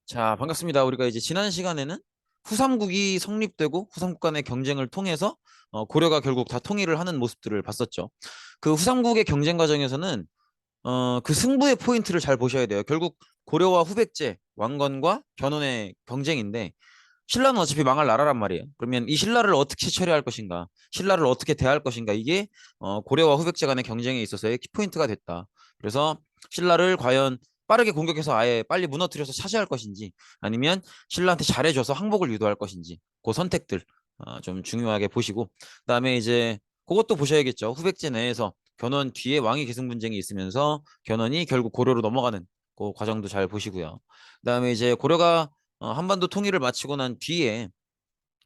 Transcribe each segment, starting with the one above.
자, 반갑습니다. 우리가 이제 지난 시간에는 후삼국이 성립되고 후삼국 간의 경쟁을 통해서 고려가 결국 다 통일을 하는 모습들을 봤었죠. 그 후삼국의 경쟁 과정에서는 그 승부의 포인트를 잘 보셔야 돼요. 결국 고려와 후백제, 왕건과 견훤의 경쟁인데 신라는 어차피 망할 나라란 말이에요. 그러면 이 신라를 어떻게 처리할 것인가, 신라를 어떻게 대할 것인가 이게 고려와 후백제 간의 경쟁에 있어서의 키포인트가 됐다. 그래서 신라를 과연 빠르게 공격해서 아예 빨리 무너뜨려서 차지할 것인지 아니면 신라한테 잘해줘서 항복을 유도할 것인지 그 선택들 좀 중요하게 보시고 그다음에 이제 그것도 보셔야겠죠. 후백제 내에서 견훤 뒤에 왕위 계승 분쟁이 있으면서 견훤이 결국 고려로 넘어가는 그 과정도 잘 보시고요. 그다음에 이제 고려가 한반도 통일을 마치고 난 뒤에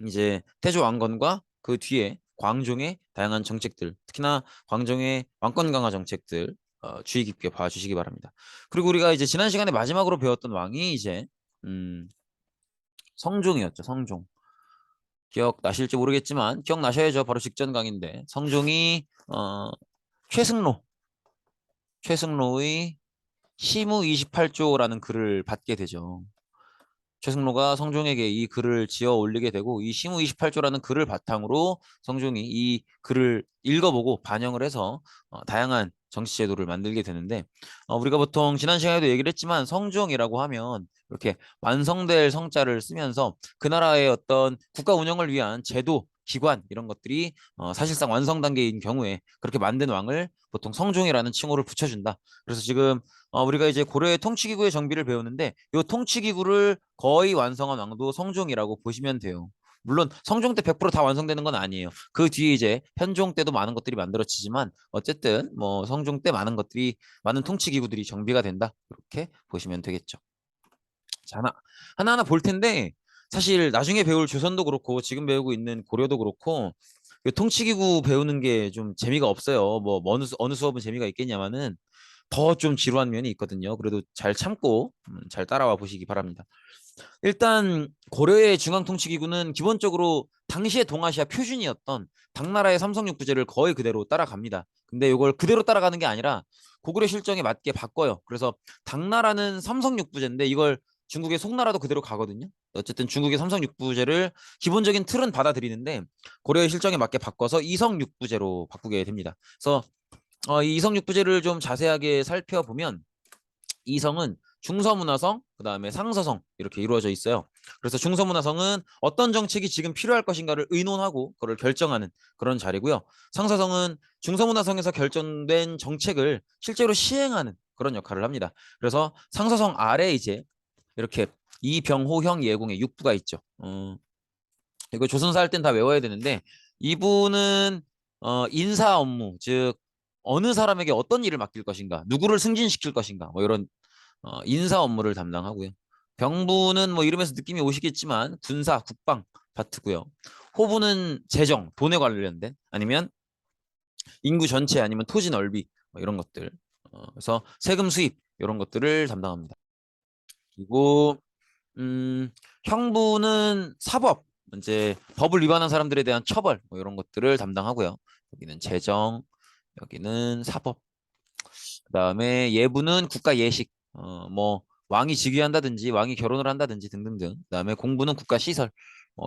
이제 태조 왕건과 그 뒤에 광종의 다양한 정책들, 특히나 광종의 왕권 강화 정책들 주의 깊게 봐주시기 바랍니다. 그리고 우리가 이제 지난 시간에 마지막으로 배웠던 왕이 이제 음, 성종이었죠. 성종. 기억나실지 모르겠지만 기억나셔야죠. 바로 직전 강인데 성종이 최승로, 최승로의 시무 28조라는 글을 받게 되죠. 최승로가 성종에게 이 글을 지어 올리게 되고 이 시무 28조라는 글을 바탕으로 성종이 이 글을 읽어보고 반영을 해서 다양한 정치 제도를 만들게 되는데 우리가 보통 지난 시간에도 얘기를 했지만 성종이라고 하면 이렇게 완성될 성자를 쓰면서 그 나라의 어떤 국가 운영을 위한 제도, 기관 이런 것들이 사실상 완성 단계인 경우에 그렇게 만든 왕을 보통 성종이라는 칭호를 붙여준다. 그래서 지금 우리가 이제 고려의 통치기구의 정비를 배우는데 이 통치기구를 거의 완성한 왕도 성종이라고 보시면 돼요. 물론 성종 때 100%다 완성되는 건 아니에요. 그 뒤에 이제 현종 때도 많은 것들이 만들어지지만 어쨌든 뭐 성종 때 많은 것들이 많은 통치기구들이 정비가 된다. 이렇게 보시면 되겠죠. 자, 하나하나 볼 텐데 사실 나중에 배울 조선도 그렇고 지금 배우고 있는 고려도 그렇고 그 통치기구 배우는 게 좀 재미가 없어요. 뭐 어느 수업은 재미가 있겠냐마는 더 좀 지루한 면이 있거든요. 그래도 잘 참고 잘 따라와 보시기 바랍니다. 일단 고려의 중앙통치기구는 기본적으로 당시의 동아시아 표준이었던 당나라의 삼성육부제를 거의 그대로 따라갑니다. 근데 이걸 그대로 따라가는 게 아니라 고구려 실정에 맞게 바꿔요. 그래서 당나라는 삼성육부제인데 이걸 중국의 송나라도 그대로 가거든요. 어쨌든 중국의 삼성육부제를 기본적인 틀은 받아들이는데 고려의 실정에 맞게 바꿔서 이성육부제로 바꾸게 됩니다. 그래서 이 이성육부제를 좀 자세하게 살펴보면 이성은 중서문화성, 그다음에 상서성 이렇게 이루어져 있어요. 그래서 중서문화성은 어떤 정책이 지금 필요할 것인가를 의논하고 그걸 결정하는 그런 자리고요. 상서성은 중서문화성에서 결정된 정책을 실제로 시행하는 그런 역할을 합니다. 그래서 상서성 아래 이제 이렇게 이병호형 예공의 육부가 있죠. 이거 조선사 할 땐 다 외워야 되는데 이분은 인사 업무, 즉 어느 사람에게 어떤 일을 맡길 것인가, 누구를 승진시킬 것인가, 뭐 이런 인사 업무를 담당하고요. 병부는 뭐 이름에서 느낌이 오시겠지만 군사, 국방 파트고요. 호부는 재정, 돈에 관련된 아니면 인구 전체 아니면 토지 넓이 뭐 이런 것들. 그래서 세금 수입 이런 것들을 담당합니다. 그리고 형부는 사법, 이제 법을 위반한 사람들에 대한 처벌 뭐 이런 것들을 담당하고요. 여기는 재정, 여기는 사법. 그다음에 예부는 국가 예식, 뭐 왕이 즉위한다든지 왕이 결혼을 한다든지 등등등. 그다음에 공부는 국가 시설,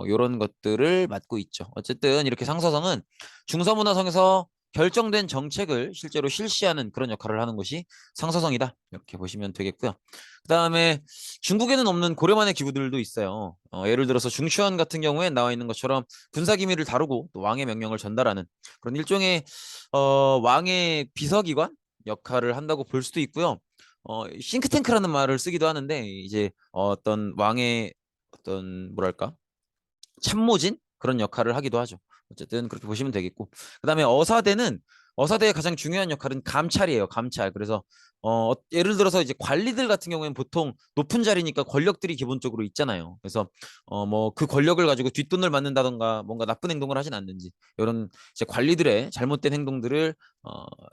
이런 것들을 맡고 있죠. 어쨌든 이렇게 상서성은 중서문화성에서 결정된 정책을 실제로 실시하는 그런 역할을 하는 것이 상서성이다. 이렇게 보시면 되겠고요. 그다음에 중국에는 없는 고려만의 기구들도 있어요. 예를 들어서 중추원 같은 경우에 나와 있는 것처럼 군사기밀을 다루고 또 왕의 명령을 전달하는 그런 일종의 왕의 비서기관 역할을 한다고 볼 수도 있고요. 싱크탱크라는 말을 쓰기도 하는데 이제 어떤 왕의 어떤 뭐랄까 참모진 그런 역할을 하기도 하죠. 어쨌든 그렇게 보시면 되겠고 그다음에 어사대의 가장 중요한 역할은 감찰이에요. 감찰. 그래서 예를 들어서 이제 관리들 같은 경우에는 보통 높은 자리니까 권력들이 기본적으로 있잖아요. 그래서 뭐 그 권력을 가지고 뒷돈을 받는다던가 뭔가 나쁜 행동을 하진 않는지 이런 이제 관리들의 잘못된 행동들을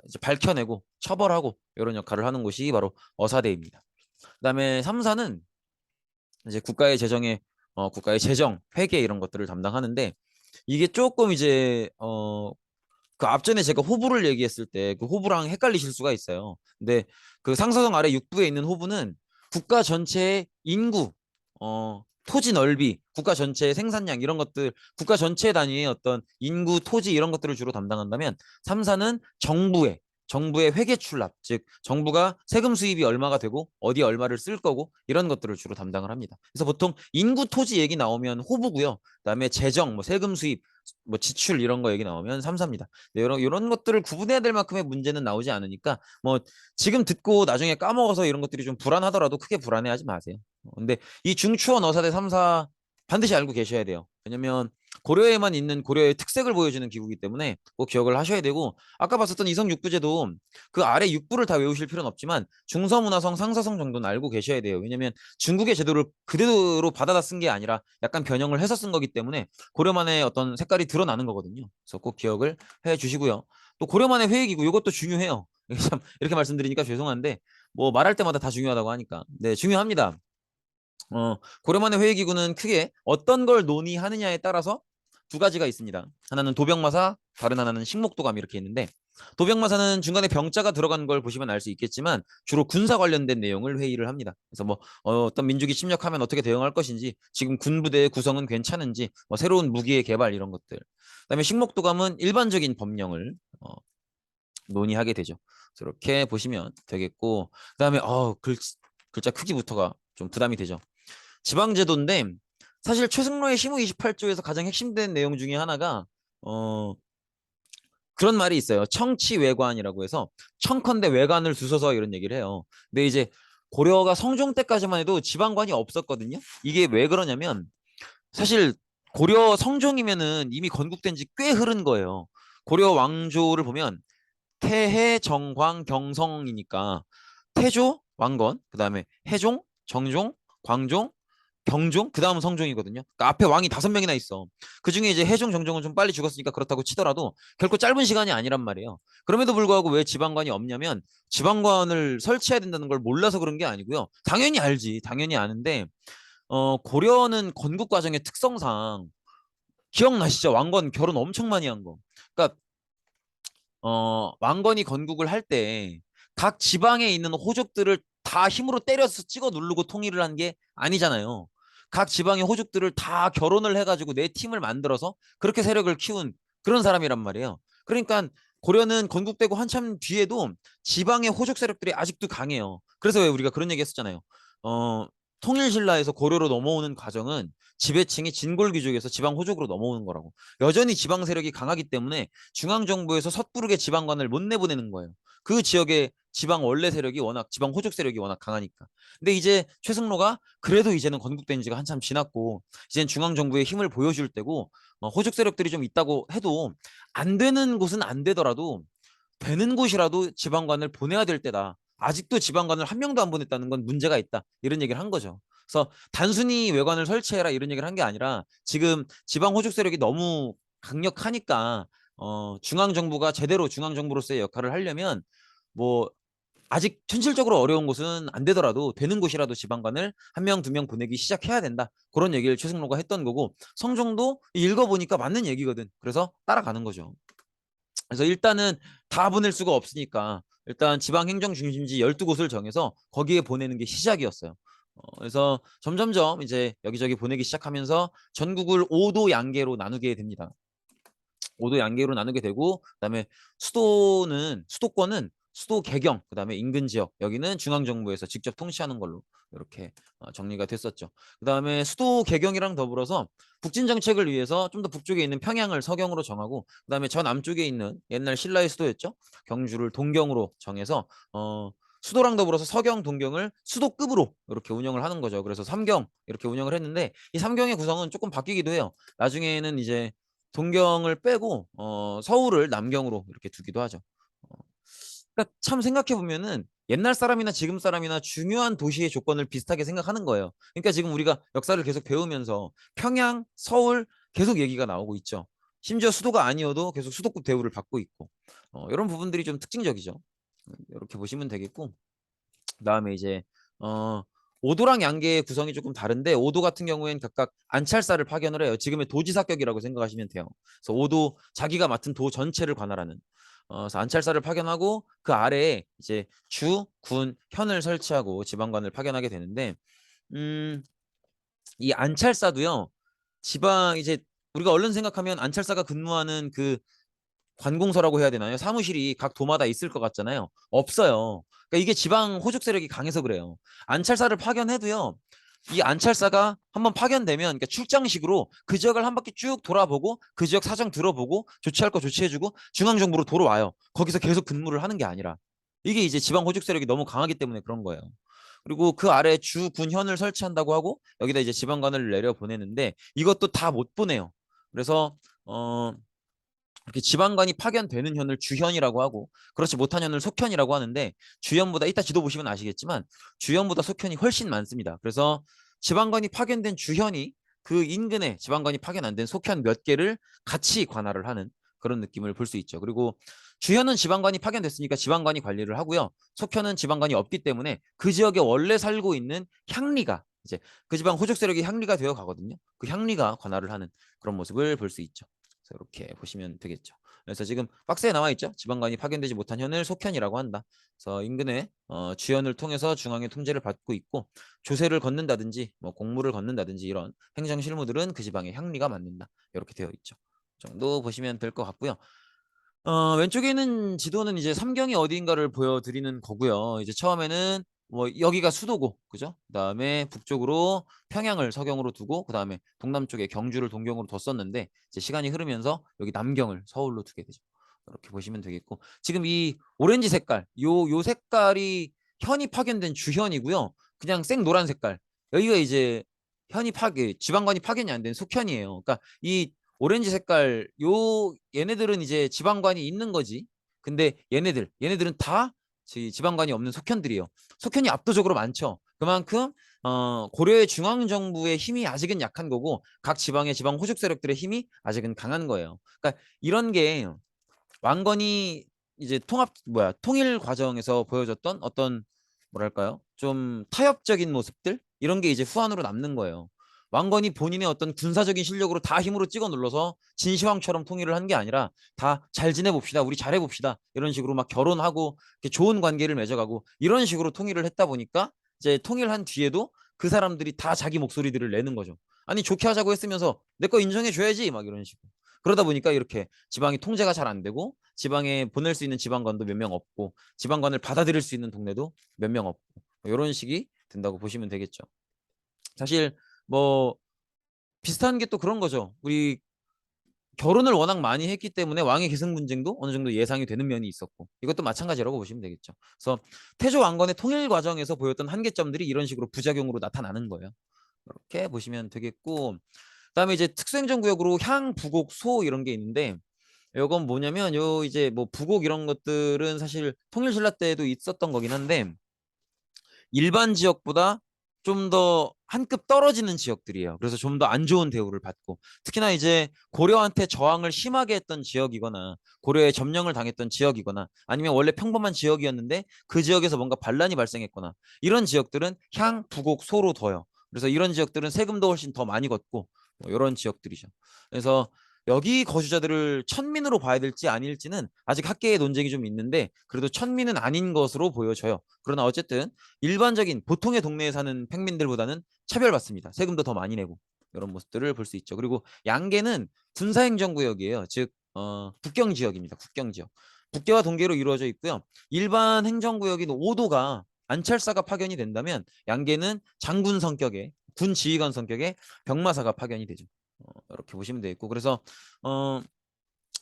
이제 밝혀내고 처벌하고 이런 역할을 하는 곳이 바로 어사대입니다. 그다음에 삼사는 이제 국가의 재정, 회계 이런 것들을 담당하는데 이게 조금 이제 그 앞전에 제가 호부를 얘기했을 때 그 호부랑 헷갈리실 수가 있어요. 근데 그 상서성 아래 육부에 있는 호부는 국가 전체의 인구, 토지 넓이, 국가 전체의 생산량 이런 것들, 국가 전체 단위의 어떤 인구, 토지 이런 것들을 주로 담당한다면 3사는 정부의 회계 출납, 즉 정부가 세금 수입이 얼마가 되고 어디에 얼마를 쓸 거고 이런 것들을 주로 담당을 합니다. 그래서 보통 인구, 토지 얘기 나오면 호부고요. 그다음에 재정, 뭐 세금 수입, 뭐 지출 이런 거 얘기 나오면 3사입니다. 이런 것들을 구분해야 될 만큼의 문제는 나오지 않으니까 뭐 지금 듣고 나중에 까먹어서 이런 것들이 좀 불안하더라도 크게 불안해하지 마세요. 근데 이 중추원 어사대 3사 반드시 알고 계셔야 돼요. 왜냐면 고려에만 있는 고려의 특색을 보여주는 기구이기 때문에 꼭 기억을 하셔야 되고 아까 봤었던 이성 육부제도 그 아래 육부를 다 외우실 필요는 없지만 중서문화성, 상서성 정도는 알고 계셔야 돼요. 왜냐면 중국의 제도를 그대로 받아다 쓴 게 아니라 약간 변형을 해서 쓴 거기 때문에 고려만의 어떤 색깔이 드러나는 거거든요. 그래서 꼭 기억을 해 주시고요. 또 고려만의 회의기구 이것도 중요해요. 참 이렇게 말씀드리니까 죄송한데 뭐 말할 때마다 다 중요하다고 하니까 네 중요합니다. 고려만의 회의기구는 크게 어떤 걸 논의하느냐에 따라서 두 가지가 있습니다. 하나는 도병마사, 다른 하나는 식목도감 이렇게 있는데 도병마사는 중간에 병자가 들어간 걸 보시면 알 수 있겠지만 주로 군사 관련된 내용을 회의를 합니다. 그래서 뭐 어떤 민족이 침략하면 어떻게 대응할 것인지, 지금 군부대의 구성은 괜찮은지, 뭐 새로운 무기의 개발 이런 것들. 그다음에 식목도감은 일반적인 법령을 논의하게 되죠. 이렇게 보시면 되겠고, 그다음에 글자 크기부터가 좀 부담이 되죠. 지방제도인데 사실 최승로의 시무 28조에서 가장 핵심된 내용 중에 하나가 어 그런 말이 있어요. 청치외관이라고 해서 청컨대 외관을 두서서 이런 얘기를 해요. 근데 이제 고려가 성종 때까지만 해도 지방관이 없었거든요. 이게 왜 그러냐면 사실 고려 성종이면은 이미 건국된 지 꽤 흐른 거예요. 고려 왕조를 보면 태해, 정광, 경성이니까 태조, 왕건, 그다음에 해종, 정종, 광종, 경종, 그다음 성종이거든요. 그러니까 앞에 왕이 5명이나 있어. 그중에 이제 해종, 정종은 좀 빨리 죽었으니까 그렇다고 치더라도 결코 짧은 시간이 아니란 말이에요. 그럼에도 불구하고 왜 지방관이 없냐면 지방관을 설치해야 된다는 걸 몰라서 그런 게 아니고요. 당연히 알지. 당연히 아는데 고려는 건국 과정의 특성상 기억나시죠? 왕건 결혼 엄청 많이 한 거. 그러니까 왕건이 건국을 할 때 각 지방에 있는 호족들을 다 힘으로 때려서 찍어 누르고 통일을 한 게 아니잖아요. 각 지방의 호족들을 다 결혼을 해가지고 내 팀을 만들어서 그렇게 세력을 키운 그런 사람이란 말이에요. 그러니까 고려는 건국되고 한참 뒤에도 지방의 호족 세력들이 아직도 강해요. 그래서 왜 우리가 그런 얘기 했었잖아요. 어, 통일신라에서 고려로 넘어오는 과정은 지배층이 진골귀족에서 지방 호족으로 넘어오는 거라고. 여전히 지방 세력이 강하기 때문에 중앙정부에서 섣부르게 지방관을 못 내보내는 거예요. 그 지역의 지방 원래 세력이 워낙 지방 호족 세력이 워낙 강하니까. 근데 이제 최승로가 그래도 이제는 건국된 지가 한참 지났고 이제는 중앙정부의 힘을 보여줄 때고 호족 세력들이 좀 있다고 해도 안 되는 곳은 안 되더라도 되는 곳이라도 지방관을 보내야 될 때다. 아직도 지방관을 한 명도 안 보냈다는 건 문제가 있다. 이런 얘기를 한 거죠. 그래서 단순히 외관을 설치해라 이런 얘기를 한 게 아니라 지금 지방 호족 세력이 너무 강력하니까 중앙 정부가 제대로 중앙 정부로서의 역할을 하려면 뭐 아직 현실적으로 어려운 곳은 안 되더라도 되는 곳이라도 지방관을 한 명, 2명 보내기 시작해야 된다. 그런 얘기를 최승로가 했던 거고 성종도 읽어보니까 맞는 얘기거든. 그래서 따라가는 거죠. 그래서 일단은 다 보낼 수가 없으니까 일단 지방행정 중심지 12곳을 정해서 거기에 보내는 게 시작이었어요. 그래서 점점점 이제 여기저기 보내기 시작하면서 전국을 5도 양계로 나누게 됩니다. 5도 양계로 나누게 되고 그다음에 수도권은 수도 개경 그다음에 인근 지역 여기는 중앙정부에서 직접 통치하는 걸로 이렇게 정리가 됐었죠. 그다음에 수도 개경이랑 더불어서 북진 정책을 위해서 좀 더 북쪽에 있는 평양을 서경으로 정하고 그다음에 저 남쪽에 있는 옛날 신라의 수도였죠. 경주를 동경으로 정해서 수도랑 더불어서 서경, 동경을 수도급으로 이렇게 운영을 하는 거죠. 그래서 삼경 이렇게 운영을 했는데 이 삼경의 구성은 조금 바뀌기도 해요. 나중에는 이제 동경을 빼고 서울을 남경으로 이렇게 두기도 하죠. 어, 그러니까 참 생각해 보면은 옛날 사람이나 지금 사람이나 중요한 도시의 조건을 비슷하게 생각하는 거예요. 그러니까 지금 우리가 역사를 계속 배우면서 평양, 서울 계속 얘기가 나오고 있죠. 심지어 수도가 아니어도 계속 수도급 대우를 받고 있고 이런 부분들이 좀 특징적이죠. 이렇게 보시면 되겠고 그다음에 이제 어 오도랑 양계의 구성이 조금 다른데 오도 같은 경우에는 각각 안찰사를 파견을 해요. 지금의 도지사격이라고 생각하시면 돼요. 그래서 오도 자기가 맡은 도 전체를 관할하는 그래서 안찰사를 파견하고 그 아래에 이제 주, 군, 현을 설치하고 지방관을 파견하게 되는데 음 이 안찰사도요. 지방 이제 우리가 얼른 생각하면 안찰사가 근무하는 그 관공서라고 해야 되나요? 사무실이 각 도마다 있을 것 같잖아요. 없어요. 그러니까 이게 지방 호족 세력이 강해서 그래요. 안찰사를 파견해도요. 이 안찰사가 한번 파견되면 그러니까 출장식으로 그 지역을 한 바퀴 쭉 돌아보고 그 지역 사정 들어보고 조치할 거 조치해주고 중앙정부로 돌아와요. 거기서 계속 근무를 하는 게 아니라 이게 이제 지방 호족 세력이 너무 강하기 때문에 그런 거예요. 그리고 그 아래 주 군현을 설치한다고 하고 여기다 이제 지방관을 내려 보내는데 이것도 다 못 보내요. 그래서 이렇게 지방관이 파견되는 현을 주현이라고 하고 그렇지 못한 현을 속현이라고 하는데 주현보다 이따 지도 보시면 아시겠지만 주현보다 속현이 훨씬 많습니다. 그래서 지방관이 파견된 주현이 그 인근에 지방관이 파견 안 된 속현 몇 개를 같이 관할을 하는 그런 느낌을 볼 수 있죠. 그리고 주현은 지방관이 파견됐으니까 지방관이 관리를 하고요. 속현은 지방관이 없기 때문에 그 지역에 원래 살고 있는 향리가 이제 그 지방 호족 세력이 향리가 되어 가거든요. 그 향리가 관할을 하는 그런 모습을 볼 수 있죠. 이렇게 보시면 되겠죠. 그래서 지금 박스에 나와 있죠. 지방관이 파견되지 못한 현을 속현이라고 한다. 그래서 인근의 주현을 통해서 중앙의 통제를 받고 있고 조세를 걷는다든지 뭐 공무를 걷는다든지 이런 행정 실무들은 그 지방의 향리가 맡는다. 이렇게 되어 있죠. 정도 보시면 될 것 같고요. 왼쪽에 있는 지도는 이제 삼경이 어디인가를 보여드리는 거고요. 이제 처음에는 뭐 여기가 수도고, 그죠? 그다음에 북쪽으로 평양을 서경으로 두고, 그다음에 동남쪽에 경주를 동경으로 뒀었는데 이제 시간이 흐르면서 여기 남경을 서울로 두게 되죠. 이렇게 보시면 되겠고, 지금 이 오렌지 색깔, 요 색깔이 현이 파견된 주현이고요. 그냥 생 노란 색깔, 여기가 이제 현이 파견, 지방관이 파견이 안 된 속현이에요. 그러니까 이 오렌지 색깔 얘네들은 이제 지방관이 있는 거지. 근데 얘네들은 다 지방관이 없는 속현들이에요. 속현이 압도적으로 많죠. 그만큼 고려의 중앙 정부의 힘이 아직은 약한 거고 각 지방의 지방 호족 세력들의 힘이 아직은 강한 거예요. 그러니까 이런 게 왕건이 이제 통일 과정에서 보여줬던 어떤 뭐랄까요? 좀 타협적인 모습들 이런 게 이제 후한으로 남는 거예요. 왕건이 본인의 어떤 군사적인 실력으로 다 힘으로 찍어 눌러서 진시황처럼 통일을 한 게 아니라 다 잘 지내봅시다. 우리 잘해봅시다. 이런 식으로 막 결혼하고 좋은 관계를 맺어가고 이런 식으로 통일을 했다 보니까 이제 통일한 뒤에도 그 사람들이 다 자기 목소리들을 내는 거죠. 아니 좋게 하자고 했으면서 내 거 인정해줘야지 막 이런 식으로. 그러다 보니까 이렇게 지방이 통제가 잘 안 되고 지방에 보낼 수 있는 지방관도 몇 명 없고 지방관을 받아들일 수 있는 동네도 몇 명 없고 뭐 이런 식이 된다고 보시면 되겠죠. 사실 뭐 비슷한 게 또 그런 거죠. 우리 결혼을 워낙 많이 했기 때문에 왕의 계승 분쟁도 어느 정도 예상이 되는 면이 있었고 이것도 마찬가지라고 보시면 되겠죠. 그래서 태조 왕건의 통일 과정에서 보였던 한계점들이 이런 식으로 부작용으로 나타나는 거예요. 이렇게 보시면 되겠고 그다음에 이제 특수행정구역으로 향, 부곡, 소 이런 게 있는데 이건 뭐냐면 요 이제 뭐 부곡 이런 것들은 사실 통일신라 때도 있었던 거긴 한데 일반 지역보다 좀 더 한 급 떨어지는 지역들이에요. 그래서 좀 더 안 좋은 대우를 받고 특히나 이제 고려한테 저항을 심하게 했던 지역이거나 고려에 점령을 당했던 지역이거나 아니면 원래 평범한 지역이었는데 그 지역에서 뭔가 반란이 발생했거나 이런 지역들은 향, 부곡, 소로 둬요. 그래서 이런 지역들은 세금도 훨씬 더 많이 걷고 뭐 이런 지역들이죠. 그래서 여기 거주자들을 천민으로 봐야 될지 아닐지는 아직 학계의 논쟁이 좀 있는데 그래도 천민은 아닌 것으로 보여져요. 그러나 어쨌든 일반적인 보통의 동네에 사는 평민들보다는 차별받습니다. 세금도 더 많이 내고 이런 모습들을 볼 수 있죠. 그리고 양계는 군사행정구역이에요. 즉 국경지역입니다. 국경지역. 북계와 동계로 이루어져 있고요. 일반 행정구역인 오도가 안찰사가 파견이 된다면 양계는 장군 성격의 군 지휘관 성격의 병마사가 파견이 되죠. 이렇게 보시면 되겠고 그래서 어,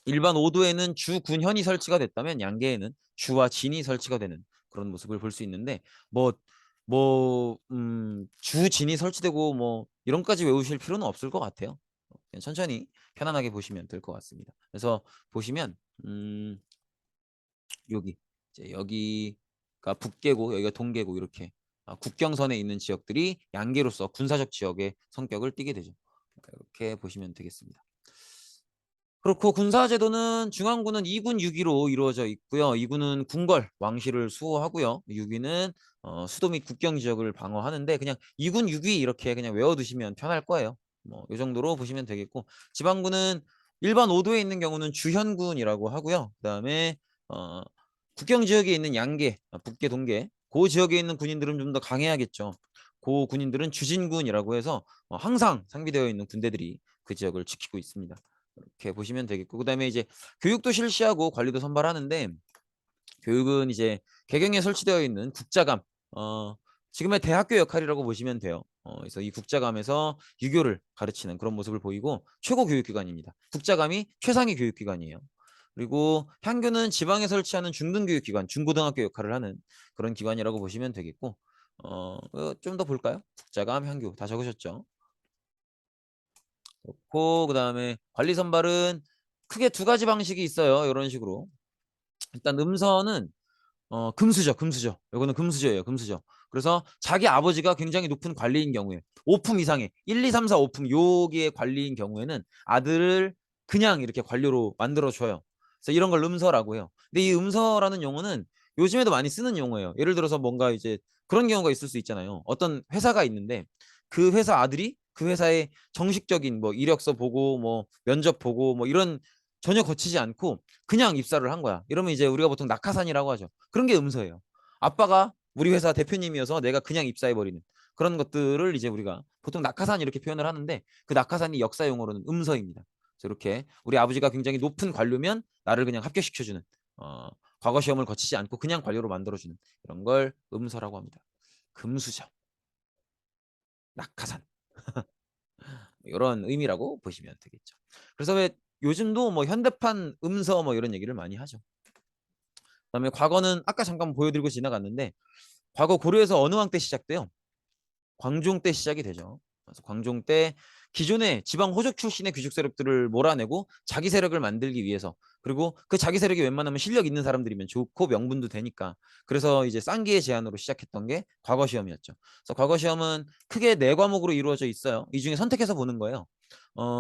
일반 오도에는 주 군현이 설치가 됐다면 양계에는 주와 진이 설치가 되는 그런 모습을 볼 수 있는데 주 진이 설치되고 뭐 이런까지 외우실 필요는 없을 것 같아요. 그냥 천천히 편안하게 보시면 될 것 같습니다. 그래서 보시면 여기 이제 여기가 북계고 여기가 동계고 이렇게 국경선에 있는 지역들이 양계로서 군사적 지역의 성격을 띠게 되죠. 이렇게 보시면 되겠습니다. 그렇고 군사제도는 중앙군은 2군 6위로 이루어져 있고요. 2군은 궁궐, 왕실을 수호하고요. 6위는 수도 및 국경 지역을 방어하는데 그냥 2군 6위 이렇게 그냥 외워두시면 편할 거예요. 뭐 이 정도로 보시면 되겠고 지방군은 일반 5도에 있는 경우는 주현군이라고 하고요. 그다음에 어, 국경 지역에 있는 양계, 북계, 동계 그 지역에 있는 군인들은 좀 더 강해야겠죠. 그 군인들은 주진군이라고 해서 항상 상비되어 있는 군대들이 그 지역을 지키고 있습니다. 이렇게 보시면 되겠고, 그다음에 이제 교육도 실시하고 관리도 선발하는데, 교육은 이제 개경에 설치되어 있는 국자감, 지금의 대학교 역할이라고 보시면 돼요. 그래서 이 국자감에서 유교를 가르치는 그런 모습을 보이고, 최고 교육기관입니다. 국자감이 최상위 교육기관이에요. 그리고 향교는 지방에 설치하는 중등교육기관, 중고등학교 역할을 하는 그런 기관이라고 보시면 되겠고, 좀 더 볼까요? 국자감, 향교 다 적으셨죠? 그렇고, 그다음에 관리 선발은 크게 두 가지 방식이 있어요. 이런 식으로. 일단 음서는 금수저, 금수저. 요거는 금수저예요, 금수저. 그래서 자기 아버지가 굉장히 높은 관리인 경우에 5품 이상의 1, 2, 3, 4, 5품 요기의 관리인 경우에는 아들을 그냥 이렇게 관료로 만들어 줘요. 그래서 이런 걸 음서라고 해요. 근데 이 음서라는 용어는 요즘에도 많이 쓰는 용어예요. 예를 들어서 뭔가 이제 그런 경우가 있을 수 있잖아요. 어떤 회사가 있는데 그 회사 아들이 그 회사의 정식적인 뭐 이력서 보고 뭐 면접 보고 뭐 이런 전혀 거치지 않고 그냥 입사를 한 거야. 이러면 이제 우리가 보통 낙하산이라고 하죠. 그런 게 음서예요. 아빠가 우리 회사 대표님이어서 내가 그냥 입사해버리는 그런 것들을 이제 우리가 보통 낙하산 이렇게 표현을 하는데, 그 낙하산이 역사 용어로는 음서입니다. 그래서 이렇게 우리 아버지가 굉장히 높은 관료면 나를 그냥 합격시켜주는, 어, 과거 시험을 거치지 않고 그냥 관료로 만들어주는 이런 걸 음서라고 합니다. 금수저, 낙하산 이런 의미라고 보시면 되겠죠. 그래서 왜 요즘도 뭐 현대판 음서 뭐 이런 얘기를 많이 하죠. 그다음에 과거는 아까 잠깐 보여드리고 지나갔는데, 과거 고려에서 어느 왕 때 시작돼요? 광종 때 시작이 되죠. 그래서 광종 때 기존의 지방 호족 출신의 귀족 세력들을 몰아내고 자기 세력을 만들기 위해서, 그리고 그 자기 세력이 웬만하면 실력 있는 사람들이면 좋고 명분도 되니까, 그래서 이제 쌍기의 제안으로 시작했던 게 과거 시험이었죠. 그래서 과거 시험은 크게 네 과목으로 이루어져 있어요. 이 중에 선택해서 보는 거예요.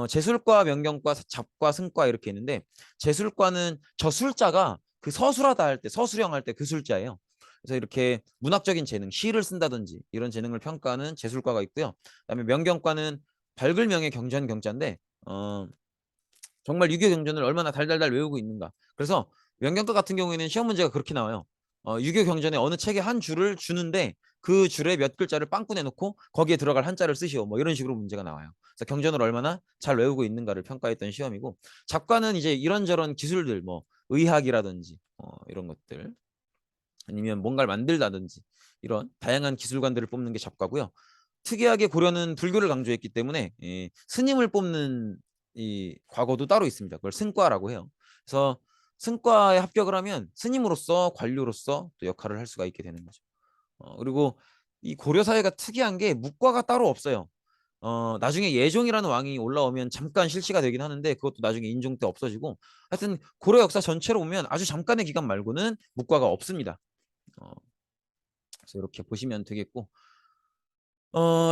제술과, 명경과, 잡과, 승과 이렇게 있는데, 제술과는 저 술자가 그 서술하다 할 때, 서술형 할 때 그 술자예요. 그래서 이렇게 문학적인 재능, 시를 쓴다든지 이런 재능을 평가하는 제술과가 있고요. 그다음에 명경과는 밝을 명의 경전 경자인데, 정말 유교 경전을 얼마나 달달달 외우고 있는가. 그래서 명경과 같은 경우에는 시험 문제가 그렇게 나와요. 유교 경전의 어느 책의 한 줄을 주는데 그 줄에 몇 글자를 빵꾸 내놓고 거기에 들어갈 한자를 쓰시오. 뭐 이런 식으로 문제가 나와요. 그래서 경전을 얼마나 잘 외우고 있는가를 평가했던 시험이고, 작과는 이제 이런저런 기술들, 뭐 의학이라든지 이런 것들, 아니면 뭔가를 만들다든지 이런 다양한 기술관들을 뽑는 게 잡과고요. 특이하게 고려는 불교를 강조했기 때문에 스님을 뽑는 이 과거도 따로 있습니다. 그걸 승과라고 해요. 그래서 승과에 합격을 하면 스님으로서 관료로서 또 역할을 할 수가 있게 되는 거죠. 그리고 이 고려 사회가 특이한 게 묵과가 따로 없어요. 나중에 예종이라는 왕이 올라오면 잠깐 실시가 되긴 하는데 그것도 나중에 인종 때 없어지고, 하여튼 고려 역사 전체로 보면 아주 잠깐의 기간 말고는 묵과가 없습니다. 어, 그래서 이렇게 보시면 되겠고,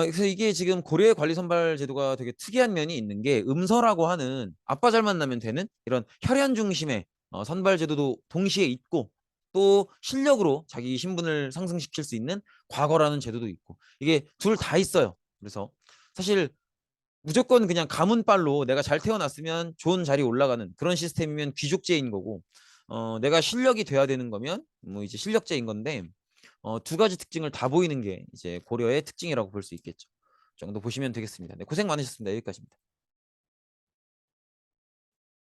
그래서 이게 지금 고려의 관리 선발 제도가 되게 특이한 면이 있는 게, 음서라고 하는 아빠 잘 만나면 되는 이런 혈연 중심의 선발 제도도 동시에 있고, 또 실력으로 자기 신분을 상승시킬 수 있는 과거라는 제도도 있고, 이게 둘 다 있어요. 그래서 사실 무조건 그냥 가문빨로 내가 잘 태어났으면 좋은 자리에 올라가는 그런 시스템이면 귀족제인 거고, 내가 실력이 돼야 되는 거면 뭐 이제 실력제인 건데, 두 가지 특징을 다 보이는 게 이제 고려의 특징이라고 볼 수 있겠죠. 그 정도 보시면 되겠습니다. 네, 고생 많으셨습니다. 여기까지입니다.